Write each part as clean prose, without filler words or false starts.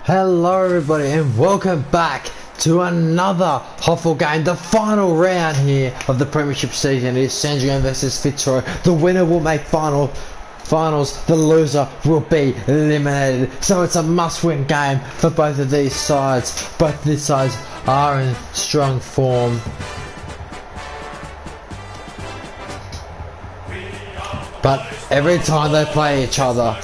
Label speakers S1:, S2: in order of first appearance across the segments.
S1: Hello everybody and welcome back to another HOFL game, the final round here of the Premiership season. It is Sandringham versus Fitzroy. The winner will make finals, the loser will be eliminated. So it's a must-win game for both of these sides. Both of these sides are in strong form. But every time they play each other,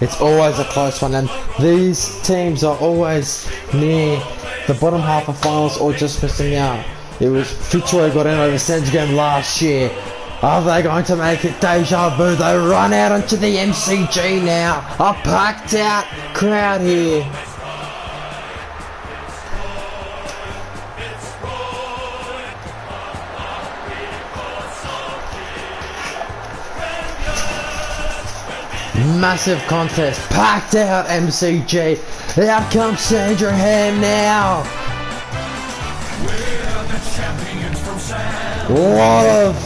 S1: it's always a close one, and these teams are always near the bottom half of finals or just missing out. It was Fitzroy got in over Sandringham last year. Are they going to make it deja vu? They run out onto the MCG now. A packed out crowd here. Massive contest, packed out MCG. Out comes Sandringham now. A lot of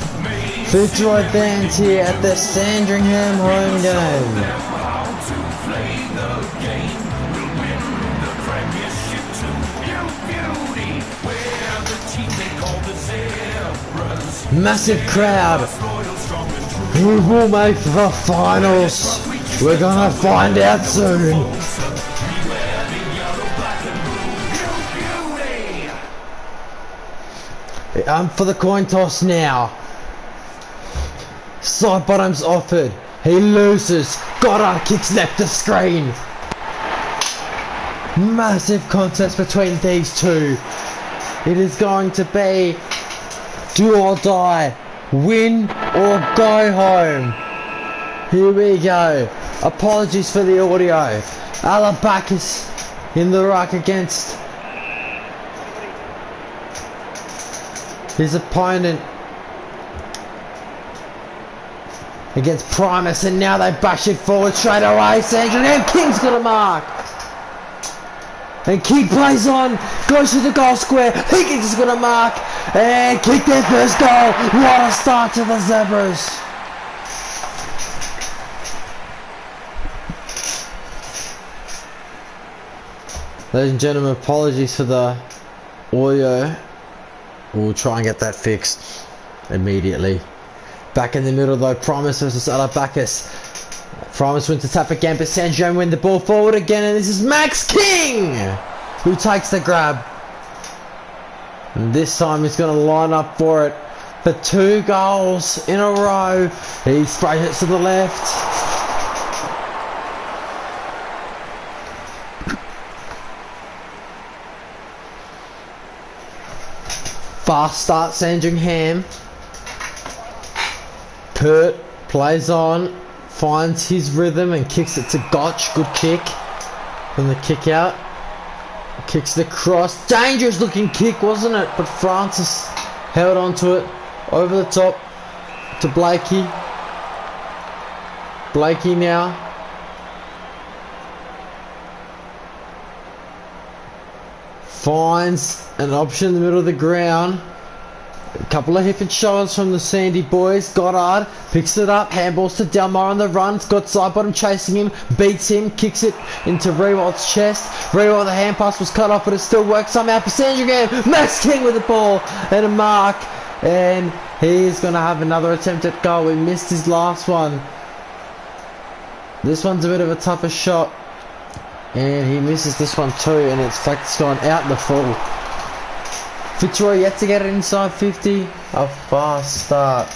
S1: Fitzroy fans here at the Sandringham home game. Massive crowd. Who will make the finals? We're gonna find out soon. For the coin toss now. Side bottom's offered. He loses. Goddard kicks left of screen. Massive contest between these two. It is going to be do or die. Win or go home. Here we go. Apologies for the audio. Alabacus in the ruck against his opponent. Against Primus, and now they bash it forward straight away. Sandringham King's got a mark. And King plays on, goes to the goal square. Higgins has got a mark and kick their first goal. What a start to the Zebras. Ladies and gentlemen, apologies for the audio. We'll try and get that fixed immediately. Back in the middle though, Primus versus Alabacus. Primus wins the tap again, but Sandringham win the ball forward again, and this is Max King who takes the grab. And this time he's going to line up for it for 2 goals in a row. He spray hits to the left. Fast start Sandringham. Pert plays on, finds his rhythm and kicks it to Gotch. Good kick from the kick out. Kicks the cross. Dangerous looking kick, wasn't it? But Francis held on to it. Over the top to Blakey. Blakey now. Finds an option in the middle of the ground. A couple of hip and shoulders from the Sandy boys. Goddard picks it up. Handballs to Delmar on the run. Got side bottom chasing him. Beats him. Kicks it into Rewald's chest. Rewald, the hand pass was cut off, but it still works somehow for Sandringham. Max King with the ball and a mark. And he's going to have another attempt at goal. We missed his last one. This one's a bit of a tougher shot. And he misses this one too. And it's gone out in the full. Fitzroy yet to get it inside 50. A fast start.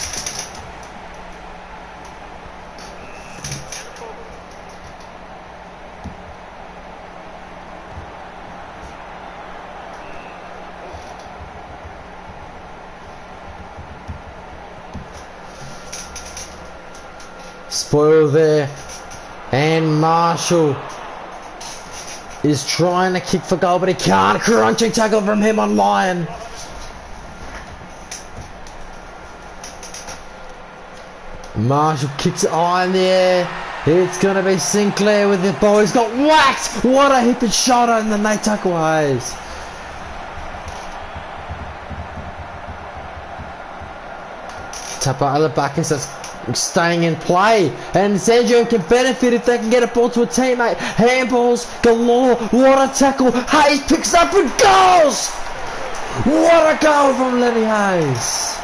S1: Spoil there. And Marshall is trying to kick for goal, but he can't. Crunching tackle from him on Lyon. Marshall kicks it high in the air. It's going to be Sinclair with the ball. He's got whacked. What a hip and shoulder, and then they tackle Hayes. Tapa Alabacus, that's staying in play, and Sandringham can benefit if they can get a ball to a teammate. Handballs galore. What a tackle. Hayes picks up and goes. What a goal from Lenny Hayes.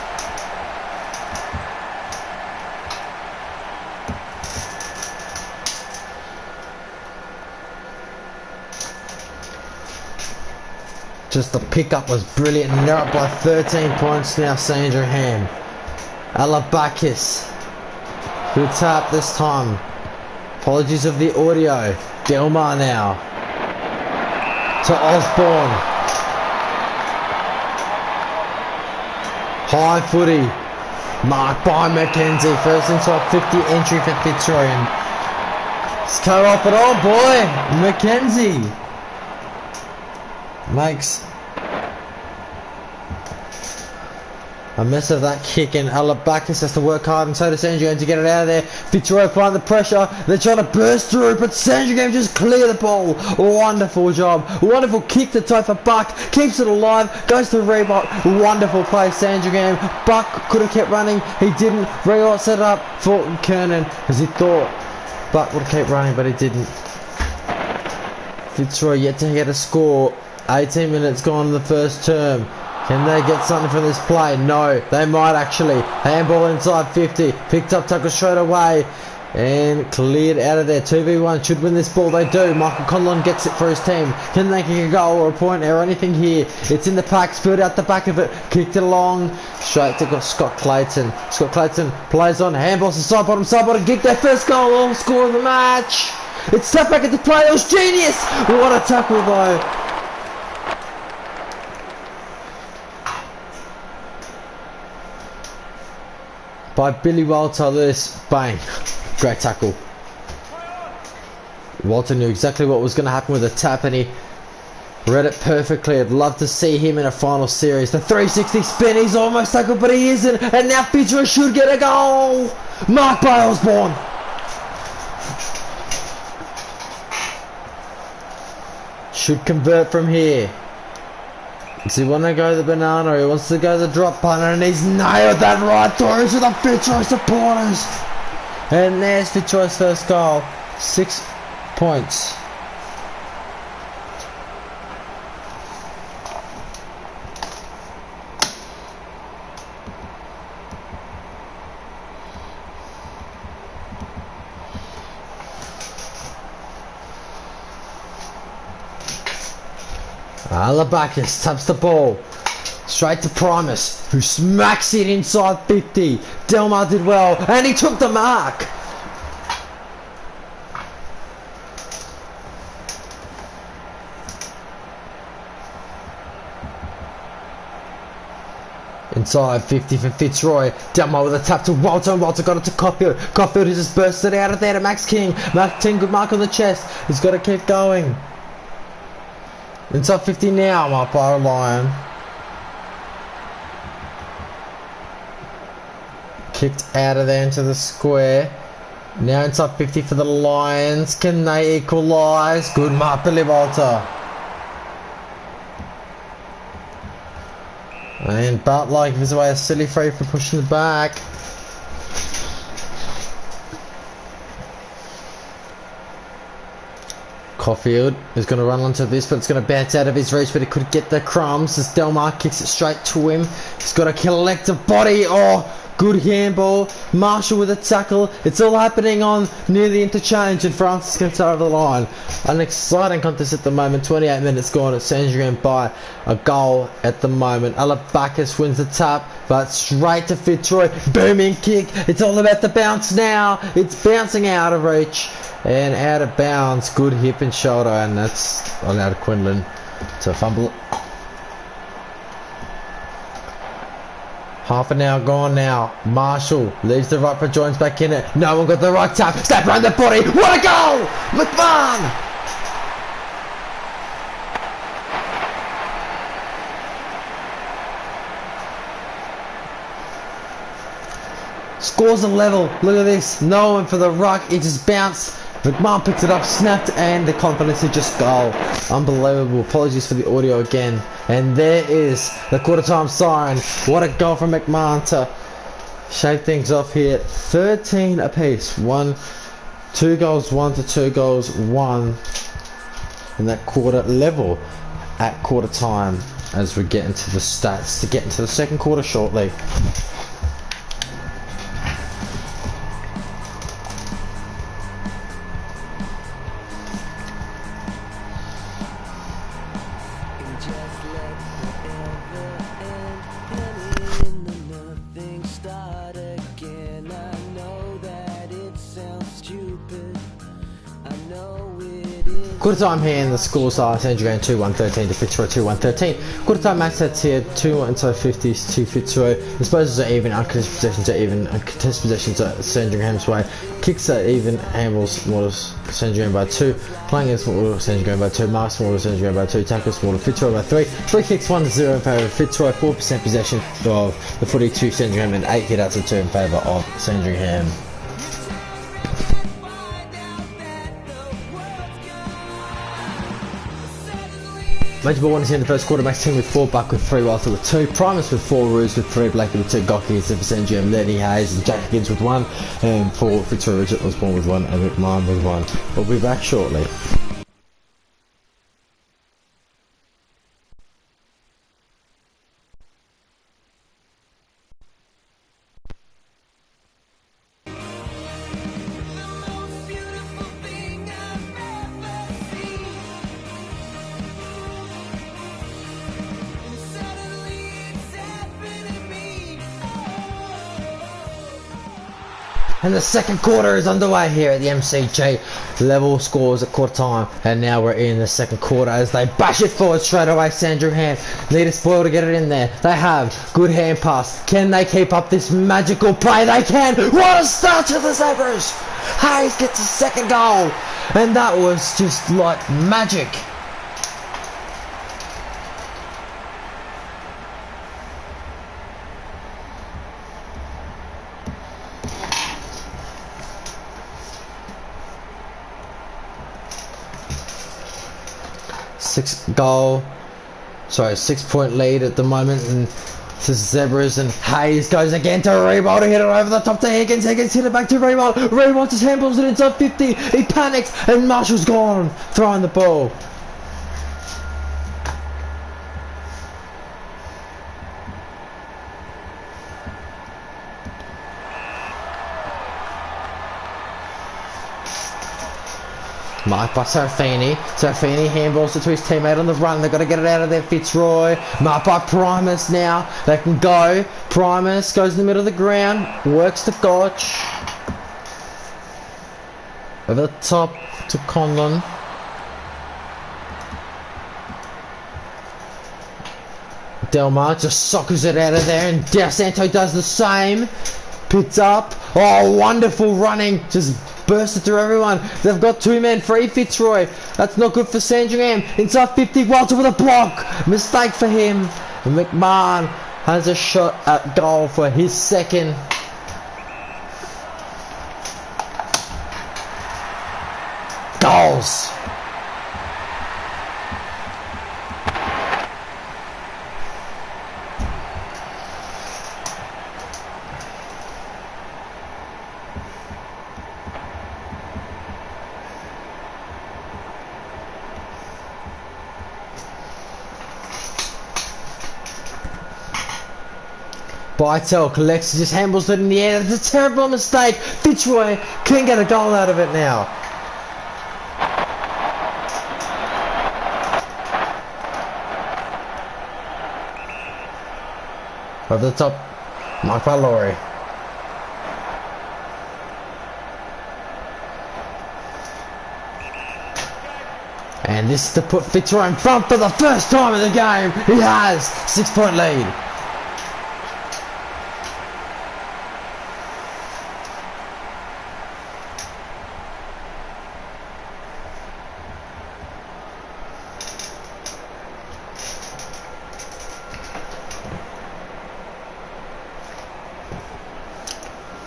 S1: Just the pickup was brilliant, and they're up by 13 points now, Sandringham. Alabakis. Good tap this time. Apologies of the audio. Delmar now. To Osborne. High footy. Marked by McKenzie. First inside 50 entry for Fitzroy. It's cut off it all, boy. McKenzie makes a mess of that kick, and Alabakis has to work hard, and so does Sandringham to get it out of there. Fitzroy applying the pressure. They're trying to burst through, but Sandringham just clear the ball. Wonderful job. Wonderful kick to toe for Buck. Keeps it alive. Goes to Reebok. Wonderful play, Sandringham. Buck could have kept running. He didn't. Reebok set it up for Kernan as he thought Buck would keep running, but he didn't. Fitzroy yet to get a score. 18 minutes gone in the first term. Can they get something from this play? No, they might actually. Handball inside 50. Picked up, tackle straight away. And cleared out of there. 2v1 should win this ball. They do. Michael Conlon gets it for his team. Can they kick a goal or a point or anything here? It's in the pack. Spilled out the back of it. Kicked it along. Straight to Scott Clayton. Scott Clayton plays on. Handballs to side bottom. Kick their first goal. All score of the match. It's slapped back into play. It was genius. What a tackle though. By Billy Walter, Lewis, bang, great tackle. Walter knew exactly what was going to happen with the tap, and he read it perfectly. I'd love to see him in a final series. The 360 spin, he's almost tackled, but he isn't, and now Fitzroy should get a goal. Marked by Osborne. Should convert from here. Does he want to go the banana, or he wants to go the drop punter, and he's nailed that right through to the Fitzroy supporters. And there's Fitzroy's first goal. 6 points. Alabakis taps the ball straight to Primus, who smacks it inside 50. Delmar did well, and he took the mark. Inside 50 for Fitzroy. Delmar with a tap to Walter, and Walter got it to Caulfield. Caulfield has just bursted out of there to Max King. Max King, good mark on the chest. He's got to keep going. Inside 50 now, up by Lion. Kicked out of there into the square. Now inside 50 for the Lions. Can they equalise? Good mark, Billy Walter. And Butler gives away a silly free for pushing it back. Caulfield is going to run onto this, but it's going to bounce out of his reach, but he could get the crumbs as Delmar kicks it straight to him. He's got a collective body. Oh, good handball. Marshall with a tackle. It's all happening on near the interchange, and Francis gets over the line. An exciting contest at the moment. 28 minutes gone at Sandringham by a goal at the moment. Alabakis wins the tap, but straight to Fitzroy. Booming kick. It's all about the bounce now. It's bouncing out of reach and out of bounds. Good hip and shoulder, and that's allowed Quinlan to fumble. Half an hour gone now. Marshall leaves the right, but joins back in it. No one got the right tap. Step around the body. What a goal! McMahon! Scores a level. Look at this. No one for the ruck. It just bounced. McMahon picks it up, snapped, and the confidence to just goal. Unbelievable. Apologies for the audio again. And there is the quarter time siren. What a goal from McMahon to Shake things off here. 13 apiece. 2 goals, 1 to 2 goals, 1 in that quarter level at quarter time as we get into the stats to get into the second quarter shortly. Quarter time here and the scores are Sandringham 2-1-13 to Fitzroy 2-1-13. Quarter time match sets here 2-1 to 50s to Fitzroy. Disposals are even, uncontested possessions are even, uncontested possessions are Sandringham's way. Kicks are even, handballs more Sandringham by 2. Playing is more Sandringham by 2. Marks more Sandringham by 2. Tackles more Fitzroy by 3. Free kicks 1-0 in favour of Fitzroy. 4% possession of the footy to Sandringham and 8 hit outs of 2 in favour of Sandringham. Major Ball 1 is in the first quarter. Max team with 4, Buck with 3, Walter with 2, Primus with 4, Roos with 3, Blakey with 2, Gocky with 7, GM, Lenny Hayes and Jack Higgins with 1, and 4, Fitzroy Richard Osborne with 1, and McMahon with 1. We'll be back shortly. And the second quarter is underway here at the MCG. Level scores at quarter time, and now we're in the second quarter as they bash it forward straight away. Sandringham need a spoil to get it in there. They have good hand pass. Can they keep up this magical play? They can. What a start to the Zebras! Hayes gets his second goal, and that was just like magic. Six-point lead at the moment, and to Zebras, and Hayes goes again to Rebold to hit it over the top to Higgins. Higgins hit it back to Rebold. Rebold just handballs it inside 50. He panics, and Marshall's gone, throwing the ball. Mark by Serafini. Serafini handballs it to his teammate on the run. They've got to get it out of there. Fitzroy. Mark by Primus now. They can go. Primus goes in the middle of the ground. Works to Gotch. Over the top to Conlon. Delmar just sockers it out of there, and Santo does the same. Pits up. Oh, wonderful running. Just bursted through everyone. They've got 2 men free. Fitzroy. That's not good for Sandringham. Inside 50. Walter with a block. Mistake for him. And McMahon has a shot at goal for his second. Goals. Bytel collects, just handballs it in the air. It's a terrible mistake. Fitzroy can get a goal out of it now. Over the top, Mark by Laurie. And this is to put Fitzroy in front for the first time in the game. He has 6-point lead.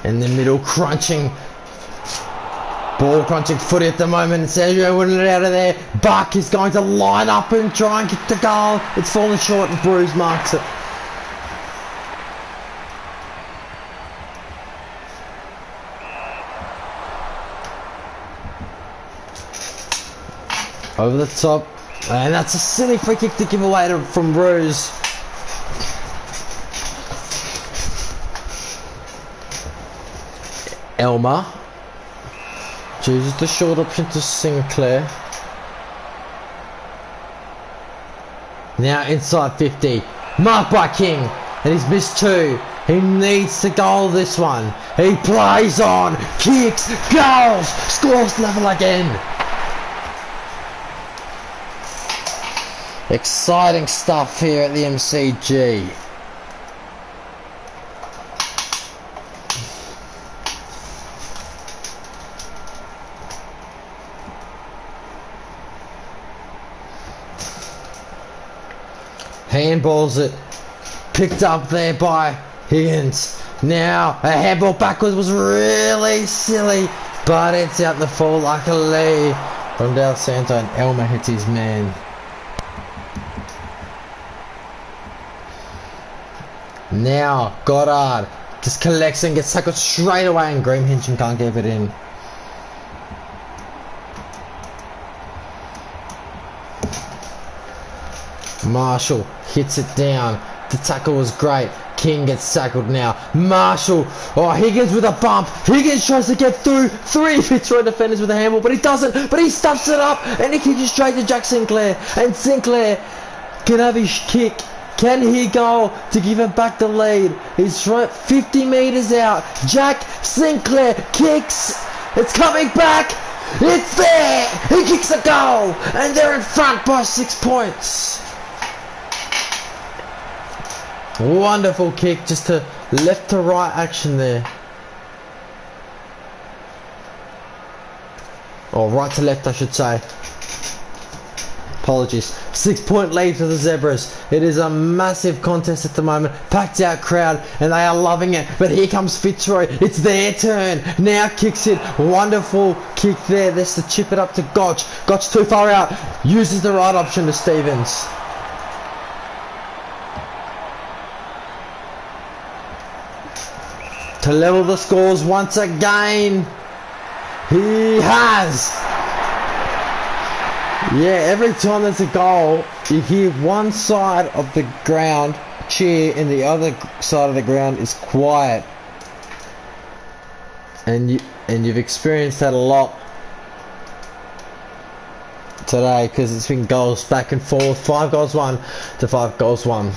S1: In the middle, crunching, ball crunching footy at the moment. Sergio winning it out of there. Buck is going to line up and try and get the goal. It's fallen short, and Bruce marks it. Over the top. And that's a silly free kick to give away from Ruse. Elmer chooses the short option to Sinclair. Now inside 50. Marked by King. And he's missed 2. He needs to goal this one. He plays on. Kicks. Goals. Scores level again. Exciting stuff here at the MCG. Handballs it. Picked up there by Higgins. Now a handball backwards was really silly, but it's out the full luckily from Del Santo, and Elmer hits his man. Now Goddard just collects and gets tackled straight away, and Graham Hinchin can't give it in. Marshall hits it down. The tackle was great. King gets tackled now. Marshall. Oh, Higgins with a bump. Higgins tries to get through 3 Fitzroy defenders with a handball, but he doesn't. But he stuffs it up, and he kicks it straight to Jack Sinclair. And Sinclair can have his kick. Can he go to give him back the lead? He's 50 metres out. Jack Sinclair kicks. It's coming back. It's there. He kicks a goal, and they're in front by 6 points. Wonderful kick, just to left to right action there. Or right to left, I should say. Apologies. 6 point lead for the Zebras. It is a massive contest at the moment. Packed out crowd, and they are loving it. But here comes Fitzroy. It's their turn. Now kicks it. Wonderful kick there. That's to chip it up to Gotch. Gotch too far out. Uses the right option to Stevens. To level the scores once again. He has. Yeah, every time there's a goal, you hear one side of the ground cheer and the other side of the ground is quiet. And you've experienced that a lot today, because it's been goals back and forth. 5 goals won to 5 goals won.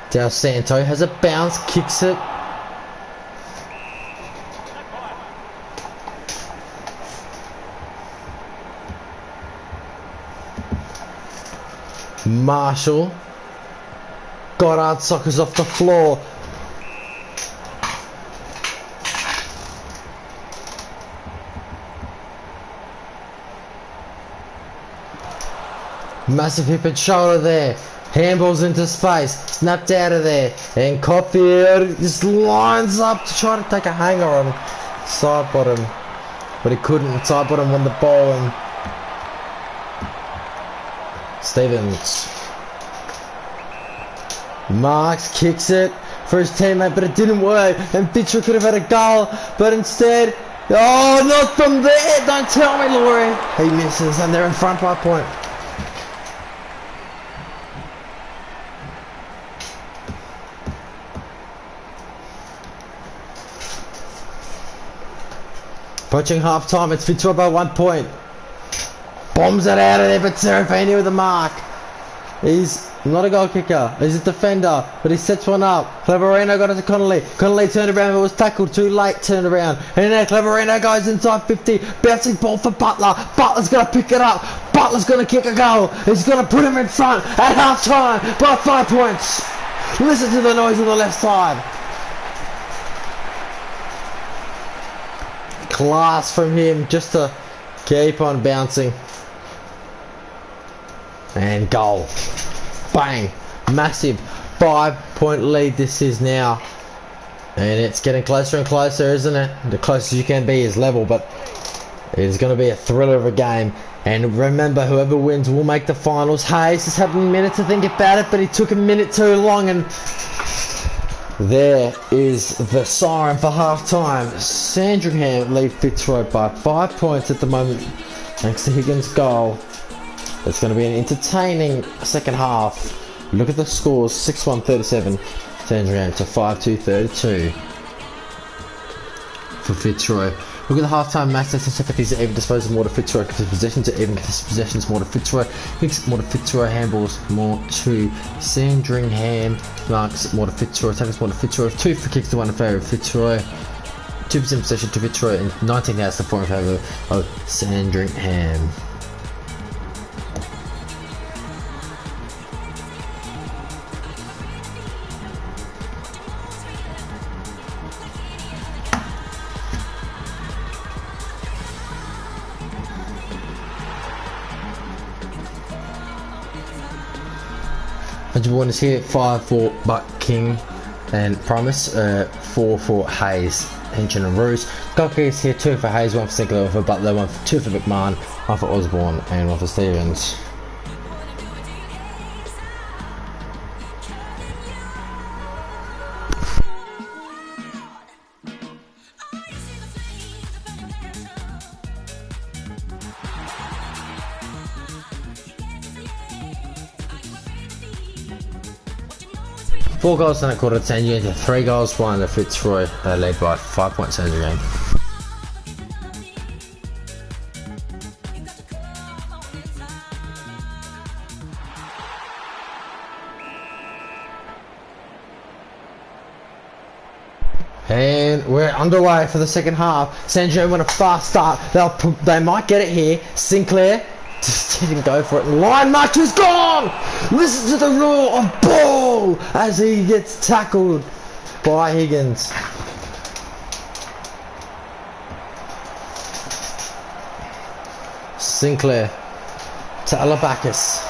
S1: Del Santo has a bounce, kicks it. Marshall. Goddard soccers off the floor. Massive hip and shoulder there. Handballs into space, snapped out of there, and Copfield just lines up to try to take a hanger on side bottom, but he couldn't. Side bottom won the ball, and Stevens Marks kicks it for his teammate, but it didn't work, and Fitzroy could have had a goal, but instead, oh, not from there! Don't tell me, Laurie. He misses, and they're in front by a point. Approaching half time, it's Fitzroy by 1 point. Bombs it out of there, but Serafini with a mark. He's not a goal kicker, he's a defender, but he sets one up. Cleverino got it to Connolly. Connolly turned around, but was tackled too late, turned around. And now Cleverino goes inside 50, bouncing ball for Butler. Butler's going to pick it up. Butler's going to kick a goal. He's going to put him in front at half time by 5 points. Listen to the noise on the left side. Class from him just to keep on bouncing. And goal. Bang. Massive 5 point lead this is now. And it's getting closer and closer, isn't it? The closest you can be is level, but It's going to be a thriller of a game. And remember, whoever wins will make the finals. Hayes has had a minute to think about it, but he took a minute too long. And there is the siren for half-time. Sandringham lead Fitzroy by 5 points at the moment, thanks to Higgins' goal. It's going to be an entertaining second half. Look at the scores, 6-1-37 Sandringham to 5-2-32 for Fitzroy. Look at the half-time match statistics. Even disposal more to Fitzroy, possession to even possessions more to Fitzroy, kicks more to Fitzroy, handballs more to Sandringham, marks more to Fitzroy, tackles more to Fitzroy, 2 free kicks to 1 in favour of Fitzroy, 2% possession to Fitzroy, and 19 outs to 4 in favour of Sandringham. One is here, 5 for Buck King and Promise, 4 for Hayes, Hinchin and Roos. Cocker is here, 2 for Hayes, 1 for Sinclair, 1 for Butler, 2 for McMahon, 1 for Osborne and 1 for Stevens. Four goals in a quarter to 10 units, 3 goals, 1 to Fitzroy, led by 5 points in the game. And we're underway for the second half. Sandringham went a fast start. They might get it here. Sinclair just didn't go for it. Line march is gone! Listen to the roar of ball as he gets tackled by Higgins. Sinclair to Alabakis.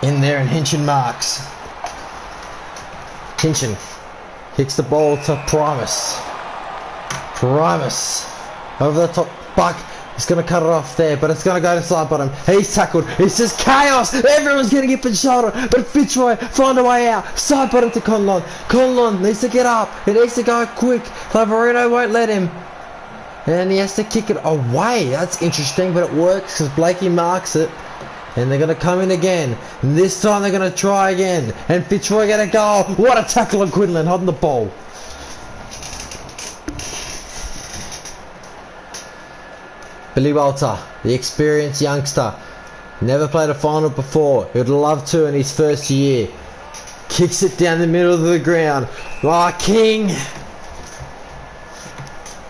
S1: In there and Hinchin marks. Hinchin kicks the ball to Primus. Primus over the top. Buck is going to cut it off there, but it's going to go to side bottom. He's tackled. It's just chaos. Everyone's getting hit for the shoulder, but Fitzroy find a way out. Side bottom to Conlon. Conlon needs to get up. It needs to go quick. Lavarino won't let him. And he has to kick it away. That's interesting, but it works because Blakey marks it. And they're going to come in again. And this time they're going to try again. And Fitzroy get a goal. What a tackle on Quinlan holding the ball. Billy Walter, the experienced youngster. Never played a final before. He would love to in his first year. Kicks it down the middle of the ground. Oh, King.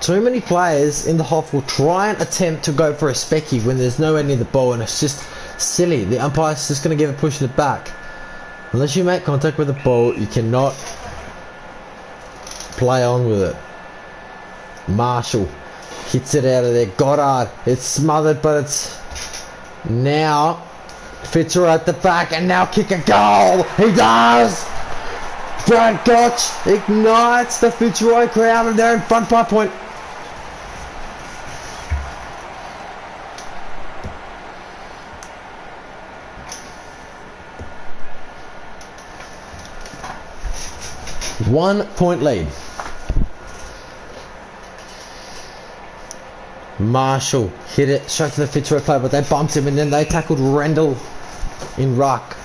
S1: Too many players in the HOFL try and attempt to go for a specky when there's nowhere near the ball, and it's just silly. The umpire's just going to give a push in the back. Unless you make contact with the ball, you cannot play on with it. Marshall hits it out of there. Goddard, it's smothered, but it's now Fitzroy at the back, and now kick a goal. He does. Brad Gotch ignites the Fitzroy crowd, and they're in front by a point. One point lead. Marshall hit it straight to the Fitzroy player, but they bumped him, and then they tackled Rendell in ruck.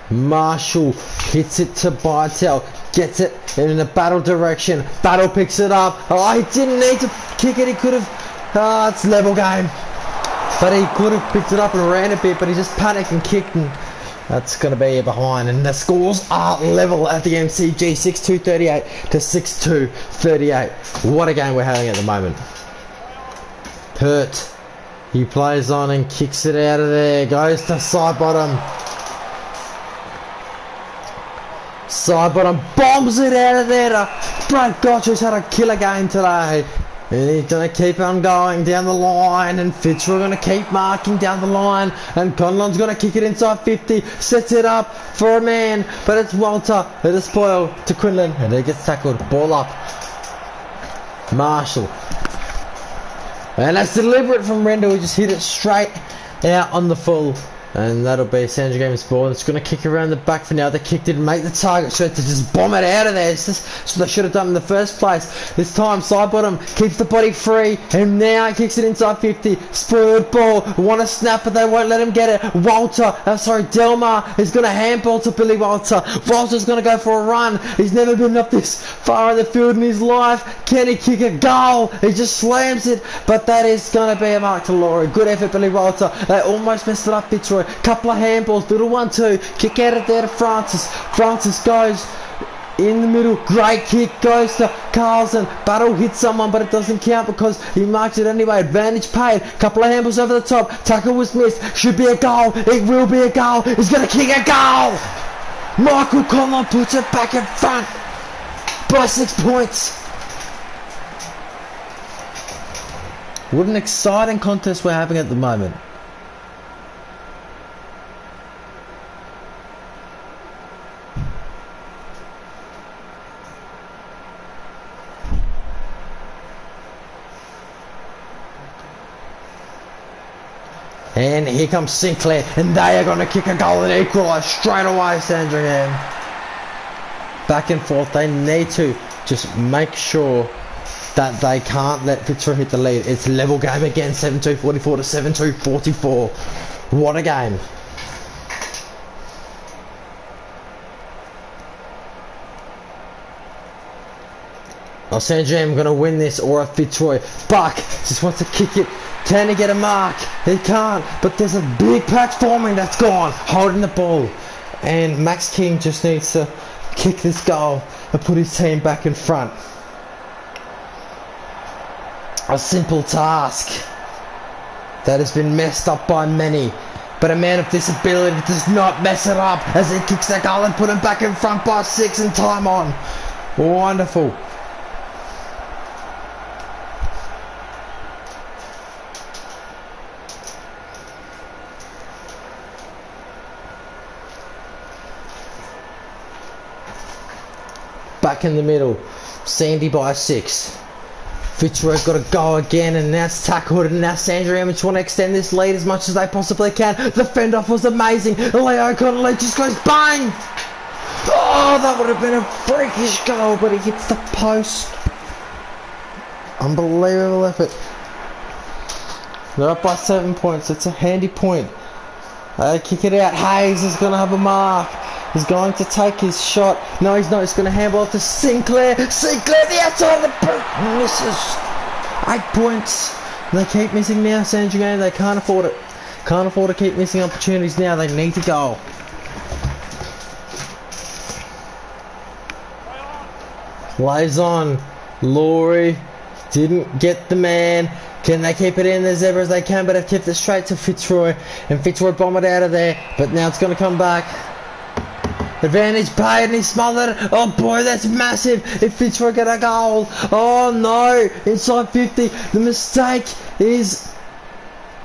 S1: Marshall hits it to Bartel, gets it in the Battle direction. Battle picks it up. Oh, he didn't need to kick it. He could have. It's level game. But he could have picked it up and ran a bit, but he just panicked and kicked, and that's going to be behind. And the scores are level at the MCG, 6-2-38 to 6-2-38. What a game we're having at the moment. Hurt. He plays on and kicks it out of there. Goes to side bottom. Side bottom bombs it out of there to Brad Gotch, who's had a killer game today. And he's going to keep on going down the line, and Fitzroy going to keep marking down the line, and Conlon's going to kick it inside 50, sets it up for a man, but it's Walter at a spoil to Quinlan, and he gets tackled. Ball up. Marshall. And that's deliberate from Rendell, who just hit it straight out on the full. And that'll be Sandringham's ball. It's going to kick around the back for now. They kicked it and make the target, so to just bomb it out of there. It's just so they should have done in the first place. This time, side bottom keeps the body free, and now he kicks it inside 50. Spoiled ball. Want to snap, but they won't let him get it. Delmar is going to handball to Billy Walter. Walter's going to go for a run. He's never been up this far in the field in his life. Can he kick a goal? He just slams it, but that is going to be a mark to Laurie. Good effort, Billy Walter. They almost messed it up, Fitzroy. Couple of handballs, little 1-2, kick out of there to Francis. Francis goes in the middle, great kick, goes to Carlson. Battle hits someone, but it doesn't count because he marks it anyway. Advantage paid. Couple of handballs over the top. Tackle was missed. Should be a goal. It will be a goal. He's going to kick a goal. Michael Conlon puts it back in front by 6 points. What an exciting contest we're having at the moment. And here comes Sinclair, and they are going to kick a goal and equalise straight away, Sandringham. Back and forth, they need to just make sure that they can't let Fitzroy hit the lead. It's level game again, 7-2-44 to 7-2-44. What a game. Oh, Sandringham going to win this, or a Fitzroy. Buck just wants to kick it. Can he get a mark? He can't, but there's a big patch forming that's gone, holding the ball. And Max King just needs to kick this goal and put his team back in front. A simple task that has been messed up by many, but a man of this ability does not mess it up as he kicks that goal and put him back in front by 6 and time on. Wonderful. Back in the middle, Sandy by 6. Fitzroy's got to go again, and now it's tackled, and now Sandringham just want to extend this lead as much as they possibly can. The fend-off was amazing. Leo Connolly just goes bang! Oh, that would have been a freakish goal, but he hits the post. Unbelievable effort. They're up by 7 points. It's a handy point. Kick it out. Hayes is going to have a mark. He's going to take his shot. No, he's not. He's going to handball to Sinclair. Sinclair, the outside of the boot. Misses. 8 points. They keep missing now, Sandringham. They can't afford it. Can't afford to keep missing opportunities now. They need to go. Lays on. Laurie didn't get the man. Can they keep it in as ever as they can? But they've kept it straight to Fitzroy. And Fitzroy bombed it out of there. But now it's going to come back. Advantage paid, and he smothered it. Oh boy, that's massive. If Fitzroy get a goal. Oh no. Inside 50. The mistake is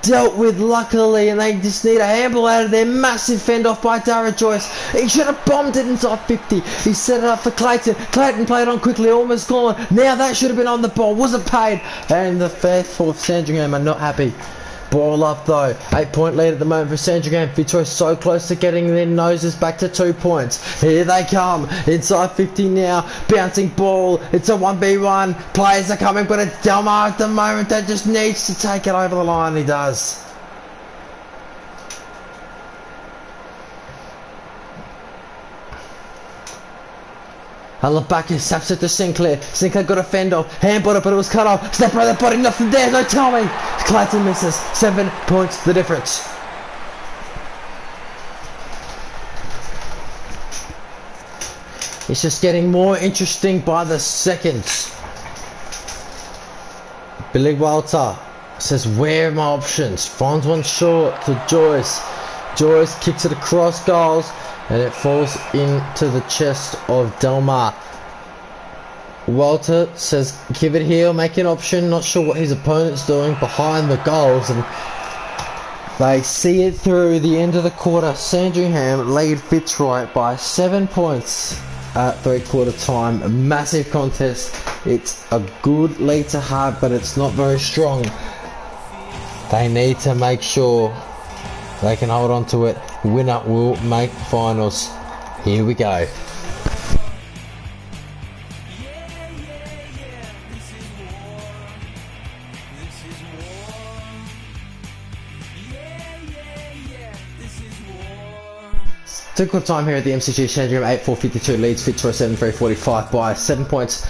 S1: dealt with luckily, and they just need a handball out of there. Massive fend off by Dara Joyce. He should have bombed it inside 50. He set it up for Clayton. Clayton played on quickly, almost gone. Now that should have been on the ball. Wasn't paid. And the faithful of Sandringham are not happy. Ball up though. 8 point lead at the moment for Sandringham. Fitzroy so close to getting their noses back to 2 points. Here they come. Inside 50 now. Bouncing ball. It's a 1v1. Players are coming, but it's Delmar at the moment that just needs to take it over the line. He does. Alabaka saps it to Sinclair. Sinclair got a fend off. Handball it, but it was cut off. Step by the body, nothing there. No telling. Clayton misses. 7 points the difference. It's just getting more interesting by the seconds. Billy Walter says, where are my options? Finds one short to Joyce. Joyce kicks it across goals, and it falls into the chest of Delmar. Walter says, give it here, make an option. Not sure what his opponent's doing behind the goals. And they see it through the end of the quarter. Sandringham lead Fitzroy by 7 points at 3/4 time. A massive contest. It's a good lead to have, but it's not very strong. They need to make sure they can hold on to it. Winner will make finals. Here we go. Three-quarter time here at the MCG. Sandringham 8-4-52 leads Fitzroy 7-3-45 by 7 points.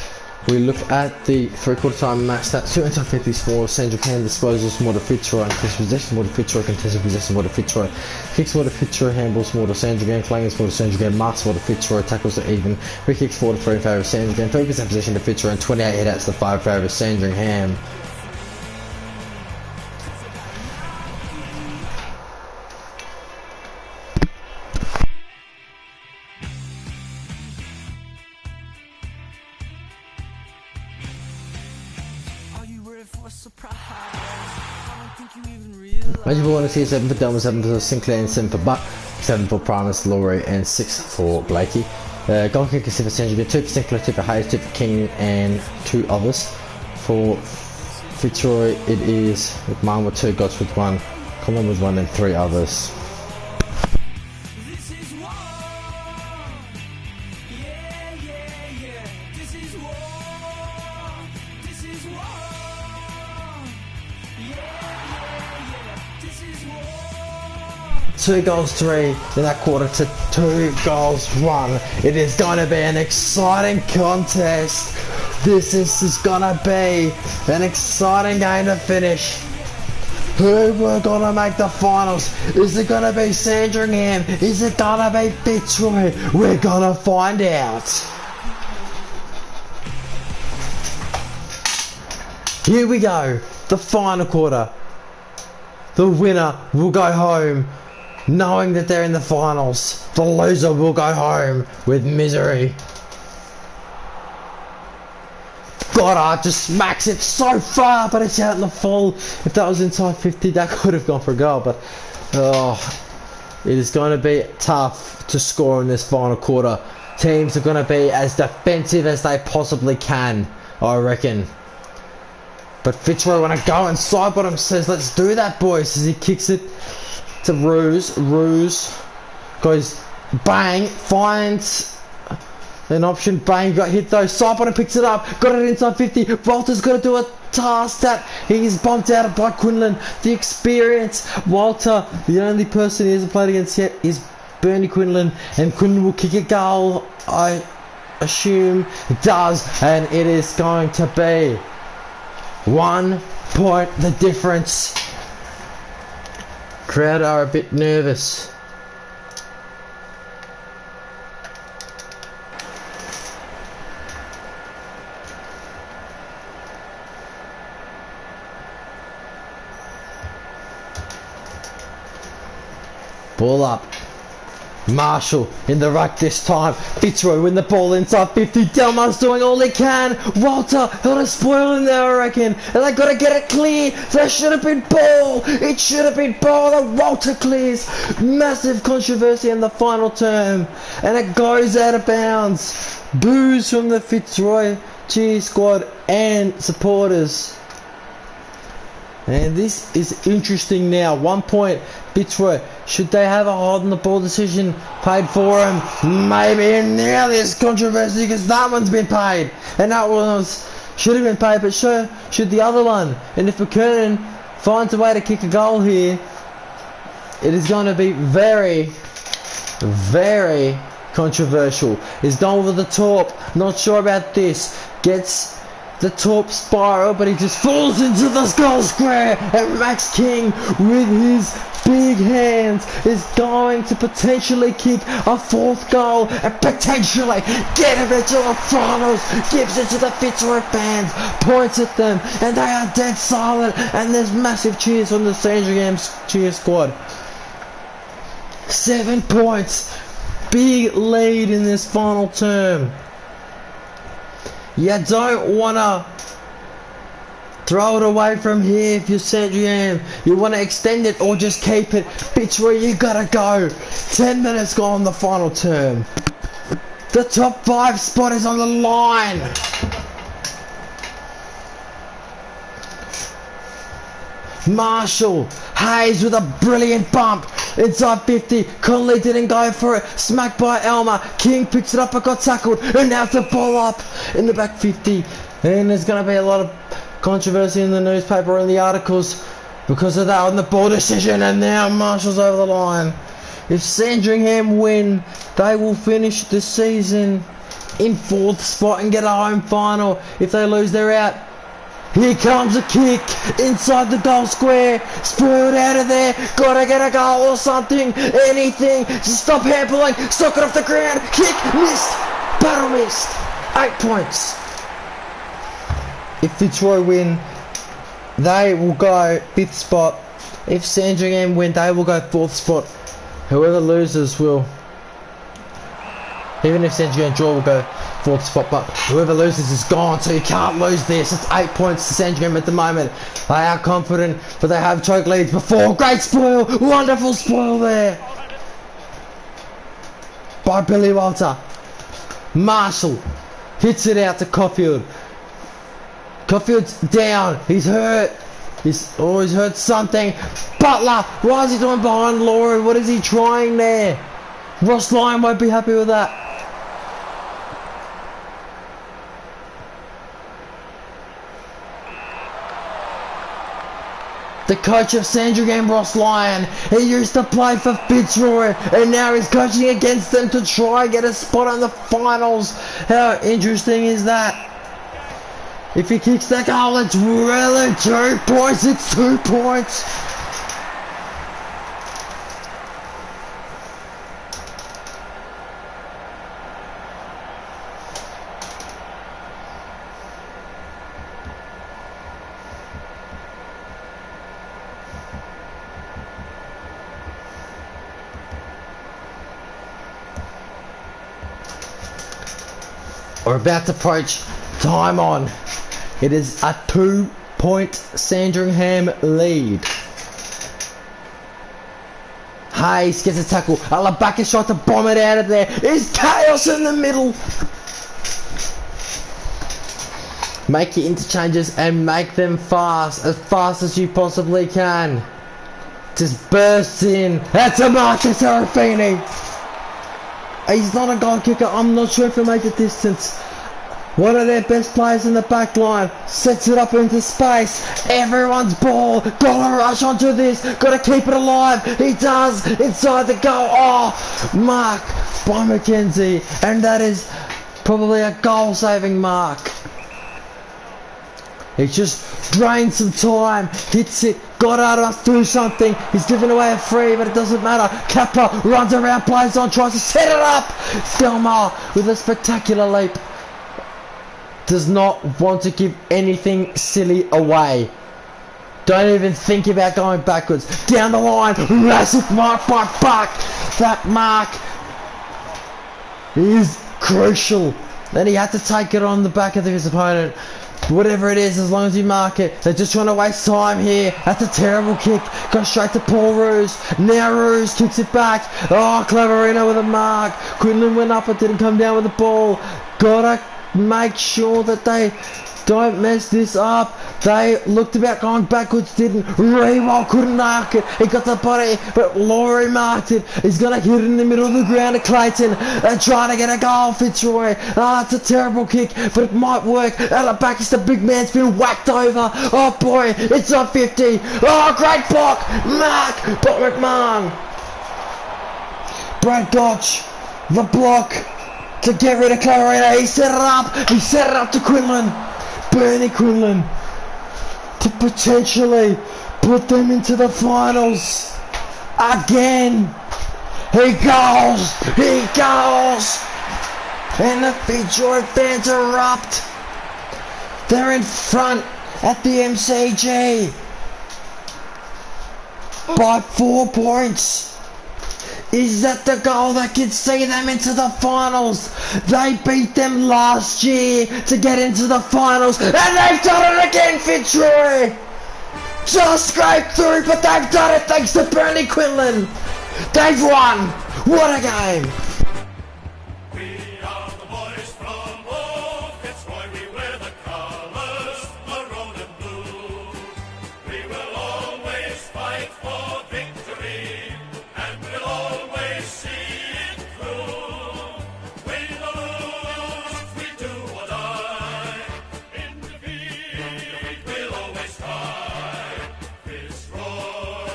S1: We look at the three-quarter time match. That's 2 inside 50s for Sandringham. Disposals more to Fitzroy, and contested possession more to Fitzroy, contested possession more to Fitzroy. Kicks more to Fitzroy, handballs more to Sandringham, clangers more to Sandringham, marks more to Fitzroy, tackles are even. Free kicks 4-3 in favour of Sandringham, 30% possession to Fitzroy, and 28 hit-outs to 5 in favour of Sandringham. Major ball is here, 7 for Delma, 7 for Sinclair, and 7 for Buck, 7 for Primus, Laurie, and 6 for Blakey. Goal kick is 7 for Sandringham, 2 for Sinclair, 2 for Hayes, 2 for King, and 2 others. For Fitzroy, it is with mine with 2, Gods with 1, Colin with 1, and 3 others. Two goals 3 in that quarter to 2 goals 1. It is going to be an exciting contest. This is going to be an exciting game to finish. Who we're going to make the finals? Is it going to be Sandringham? Is it going to be Fitzroy? We're going to find out. Here we go. The final quarter. The winner will go home knowing that they're in the finals. The loser will go home with misery. Goddard just smacks it so far, but it's out in the full. If that was inside 50, that could have gone for a goal, but it is going to be tough to score in this final quarter. Teams are going to be as defensive as they possibly can, I reckon. But Fitzroy want to go inside bottom, says let's do that, boys, as he kicks it to Ruse. Ruse goes bang, finds an option, bang, got hit though, side bottom picks it up, got it inside 50, Walter's got to do a task that he's bumped out by Quinlan. The experience, Walter, the only person he hasn't played against yet is Bernie Quinlan, and Quinlan will kick a goal, I assume it does, and it is going to be 1 point the difference. Crowd are a bit nervous. Ball up. Marshall in the ruck this time. Fitzroy win the ball inside 50. Delmar's doing all he can. Walter held a spoil in there, I reckon. And they got to get it clear. There should have been ball. It should have been ball that Walter clears. Massive controversy in the final term. And it goes out of bounds. Boos from the Fitzroy cheer squad and supporters. And this is interesting now. 1 point. Fitzroy, should they have a hold on the ball decision paid for him? Maybe. And now there's controversy because that one's been paid. And that was should have been paid, but should the other one. And if McKernan finds a way to kick a goal here, it is going to be very, very controversial. He's gone over the top. Not sure about this. Gets the top spiral, but he just falls into the goal square, and Max King with his big hands is going to potentially kick a 4th goal and potentially get him into the finals. Gives it to the Fitzroy fans, points at them, and they are dead silent, and there's massive cheers from the Sandringham cheer squad. 7 points, big lead in this final term. You don't want to throw it away from here if you're Sandringham. You want to extend it or just keep it. Fitzroy, you gotta go. 10 minutes gone the final term. The top 5 spot is on the line. Marshall, Hayes with a brilliant bump. Inside 50, Conley didn't go for it. Smacked by Elmer. King picks it up but got tackled. And now it's the ball up in the back 50. And there's going to be a lot of controversy in the newspaper and the articles because of that on the ball decision. And now Marshall's over the line. If Sandringham win, they will finish the season in 4th spot and get a home final. If they lose, they're out. Here comes a kick inside the goal square. Spoiled out of there. Gotta get a goal or something. Anything. Just stop handballing. Stock it off the ground. Kick. Missed. Battle missed. 8 points. If Fitzroy win, they will go 5th spot. If Sandringham win, they will go 4th spot. Whoever loses will... Even if Sandringham draw, will go 4th spot, but whoever loses is gone, so you can't lose this. It's 8 points to Sandringham at the moment. They are confident, but they have choke leads before. Great spoil! Wonderful spoil there! By Billy Walter. Marshall hits it out to Caulfield. Caulfield's down. He's hurt. He's hurt something. Butler! Why is he doing behind Laurie? What is he trying there? Ross Lyon won't be happy with that. The coach of Sandringham, Ross Lyon, he used to play for Fitzroy and now he's coaching against them to try and get a spot on the finals. How interesting is that? If he kicks that goal, it's really 2 points. It's 2 points. We're about to approach time on. It is a 2-point Sandringham lead. Hayes gets a tackle. Alabaka's trying to bomb it out of there. There's chaos in the middle. Make your interchanges and make them fast as you possibly can. Just bursts in. That's a Marcus Arafini. He's not a goal kicker. I'm not sure if he'll make the distance. One of their best players in the back line sets it up into space. Everyone's ball. Gotta rush onto this. Gotta keep it alive. He does. Inside the goal. Oh, mark by McKenzie. And that is probably a goal-saving mark. He just drained some time. Hits it. Goddard must do something. He's given away a free, but it doesn't matter. Kappa runs around, plays on, tries to set it up. Thelma with a spectacular leap. Does not want to give anything silly away. Don't even think about going backwards. Down the line. Massive mark by Buck. That mark is crucial. Then he had to take it on the back of his opponent. Whatever it is, as long as you mark it. They're just trying to waste time here. That's a terrible kick. Goes straight to Paul Roos. Now Roos kicks it back. Oh, Claverino with a mark. Quinlan went up but didn't come down with the ball. Gotta make sure that they don't mess this up. They looked about going backwards, didn't. Rewald couldn't mark it. He got the body, but Laurie marked it. He's going to hit it in the middle of the ground to Clayton and trying to get a goal, Fitzroy. Ah, it's a terrible kick, but it might work. Alabakis, the big man's been whacked over. Oh boy, it's on 50. Oh, great block. Mark by McMahon. Brad Gotch, the block to get rid of Clarina. He set it up. He set it up to Quinlan. Bernie Quinlan to potentially put them into the finals again. He goes. He goes. And the Fitzroy fans erupt. They're in front at the MCG by 4 points. Is that the goal that can see them into the finals? They beat them last year to get into the finals, and they've done it again, Fitzroy! Just scraped through, but they've done it thanks to Bernie Quinlan! They've won! What a game!
S2: We are the boys from old Fitzroy. We wear the colours, maroon and blue. We will always fight for victory, and we'll always see it through. Win or lose, we do or die. In defeat, we'll always try. Fitzroy,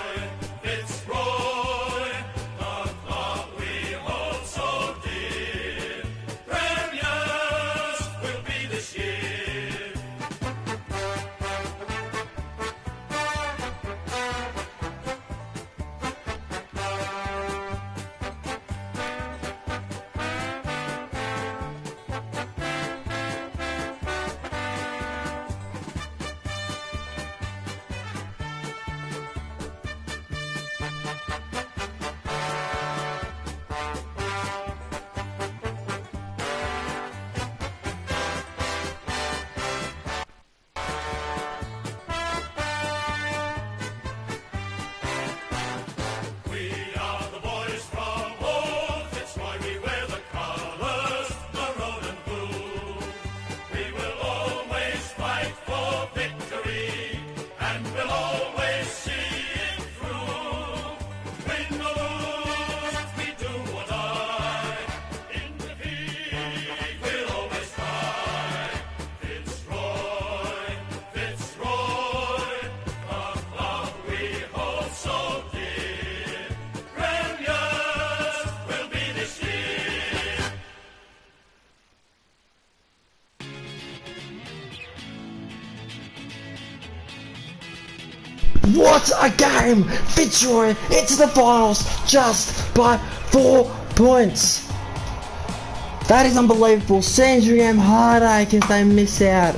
S2: Fitzroy, the club we hold so dear. Premiers will be this year. We are the boys from old Fitzroy. We wear the colours, maroon and blue. We will always fight for victory, and we'll always see it through. Win or lose, we do or die. In defeat, we'll always try. Fitzroy, Fitzroy, the club we hold so dear. Premiers will be this year.
S1: What a game! Fitzroy into the finals just by 4 points. That is unbelievable. Sandringham heartache as they miss out.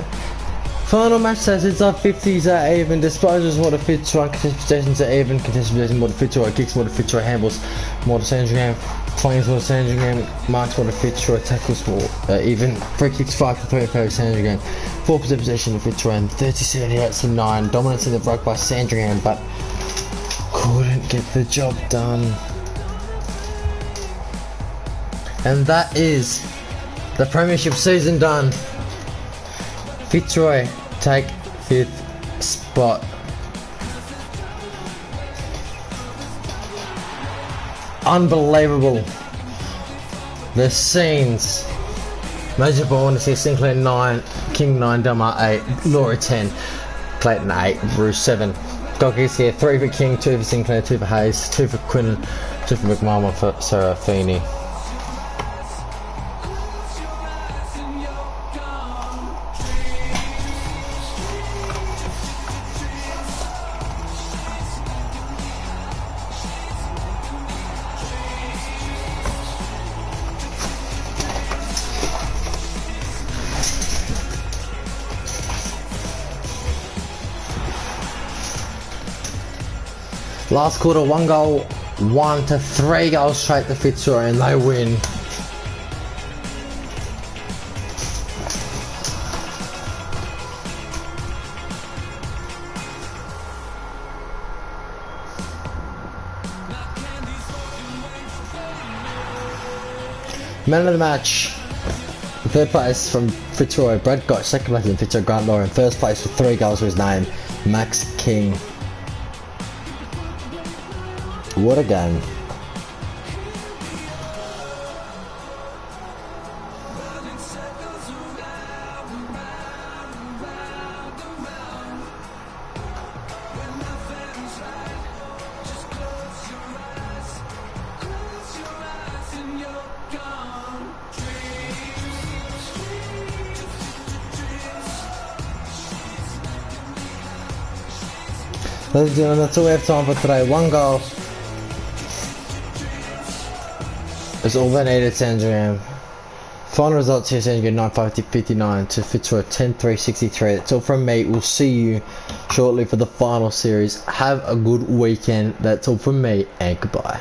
S1: Final match says it's up 50s are even, disposals more to Fitzroy, contested possessions are even, contested possessions more to Fitzroy, kicks more to Fitzroy, handballs more to Sandringham, flames more to Sandringham, marks more to Fitzroy, tackles more even, free kicks 5 to 3 for Sandringham, 4% possession to Fitzroy and 37 to 9, dominance in the ruck by Sandringham but couldn't get the job done. And that is the premiership season done. Fitzroy take 5th spot. Unbelievable. The scenes. Major Ball to see Sinclair 9, King 9, Delmar 8, Laura 10, Clayton 8, Bruce 7. Goal kicks here 3 for King, 2 for Sinclair, 2 for Hayes, 2 for Quinn, 2 for McMahon, 1 for Serafini. Last quarter, 1 goal, 1 to 3 goals straight to Fitzroy and they win. Man of the match. Third place from Fitzroy, Brad Gotch. Second place in Fitzroy, Grant Law. In first place with 3 goals to his name, Max King. What a game. Ladies and gentlemen, that's all we have time for today. 1 goal. It's all they needed, Sandringham. Final results here, Sandringham 9-5-59 to Fitzroy 10-3-63. That's all from me. We'll see you shortly for the final series. Have a good weekend. That's all from me, and goodbye.